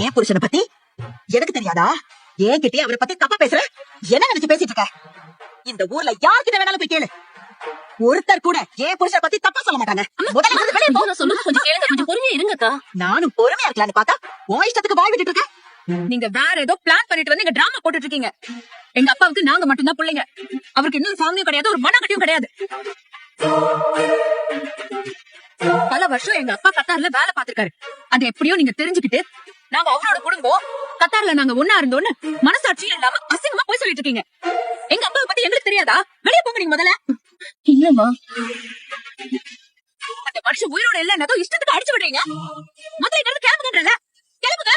ஏன் புருஷனை பத்தி எனக்கு தெரியாதா? ஏன் கிட்டே அவரை பத்தி தப்பா பேசுற? என்ன நினைச்சு பேசிட்டு இருக்க? இந்த ஊர்ல யார்கிட்ட வேணாலும் போய் கேளு, ஒருத்தர் கூட ஏன் புருஷனை பத்தி தப்பா சொல்ல மாட்டாங்க. முதல்ல இருந்து வெளிய போ. சொல்லுங்க, கொஞ்சம் கேளுங்க, கொஞ்சம் பொறுமையா இருங்கக்கா. நானும் பொறுமையா இருக்கலாம்னு பார்த்தா உன் இஷ்டத்துக்கு வாய் விட்டுட்டு இருக்க. நீங்க வேற ஏதோ பிளான் பண்ணிட்டு வந்து இங்க டிராமா போட்டுட்டு இருக்கீங்க. எங்க அப்பாவுக்கு நாங்க மட்டும்தான் பிள்ளைங்க. அவருக்கு இன்னொரு ஃபேமிலியும் கிடையாது, ஒரு மனக்கட்டியும் கிடையாது. பல வருஷம் எங்க அப்பா கத்தார்ல வேலை பார்த்திருக்காரு. அது எப்படியோ நீங்க தெரிஞ்சுக்கிட்டு நாங்க அவரோட குடும்பம் கத்தார்ல நாங்க ஒன்னா இருந்தோன்னு மனசாட்சியும் இல்லாம அசிங்கமா போய் சொல்லிட்டு இருக்கீங்க. எங்க அப்பாவை பத்தி எங்களுக்கு தெரியாதா? வெளியே போங்க நீங்க முதல்ல. இல்லம்மா, அந்த மனுஷன் உயிரோட இல்லைன்னதோ இஷ்டத்துக்கு அடிச்சு விடுறீங்க. முதல்ல இங்க இருந்து கிளம்புங்கன்றல, கிளம்புங்க.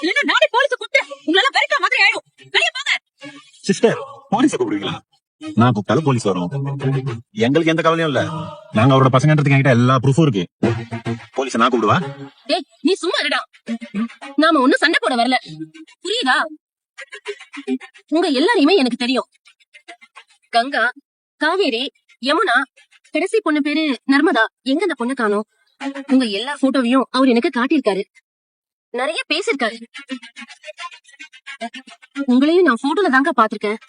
இல்லன்னா நானே போலீஸை கூப்பிட்டு உங்களால வெறுக்கிற மாதிரி ஆயிடும். வெளியே போங்க. சிஸ்டர், போலீஸை கூப்பிடுவீங்களா? நான் கூப்பிட்டாலும் போலீஸ் வரும். எங்களுக்கு எந்த கவலையும் இல்ல. நாங்க அவரோட பசங்கன்றதுக்கு என்கிட்ட எல்லா ப்ரூஃபும் இருக்கு. போலீஸை நான் கூப்பிடுவா? டேய் நீ சும்மா இருடா. நாம ஒண்ணும் சண்டை போட வரல, புரியுதா? உங்க எல்லாரையுமே எனக்கு தெரியும். கங்கா, காவேரி, யமுனா, கடைசி பொண்ணு பேரு நர்மதா. எங்க அந்த பொண்ணு காணோம்? உங்க எல்லா போட்டோவையும் அவர் எனக்கு காட்டியிருக்காரு, நிறைய பேசிருக்காரு. உங்களையும் நான் போட்டோல தாங்க பாத்திருக்கேன்.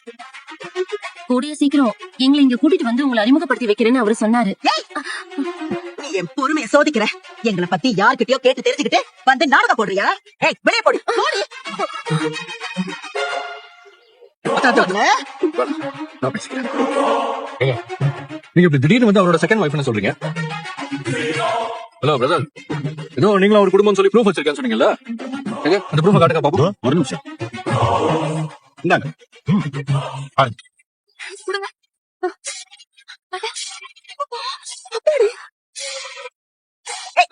கூடிய சீக்கிரம் எங்களை இங்க கூட்டிட்டு வந்து உங்களை அறிமுகப்படுத்தி வைக்கிறேன்னு அவரு சொன்னாரு. நீ என் பொறுமையை சோதிக்கிற. எங்களை பத்தி யார்கிட்டயோ கேட்டு தெரிஞ்சுக்கிட்டு வந்து நாடகம் போடுறியா? ஏய், வெளியே போடி. நீங்க இப்படி திடீர்னு வந்து அவரோட செகண்ட் வைஃப்னு சொல்றீங்க. ஹலோ பிரதர், ஏதோ நீங்களும் ஒரு குடும்பம் சொல்லி ப்ரூஃப் வச்சிருக்கேன்னு சொன்னீங்கல்ல, அந்த ப்ரூஃப் காட்டுங்க பாப்போம். ஒரு நிமிஷம் இந்தாங்க. பாருங்க. ஏய்,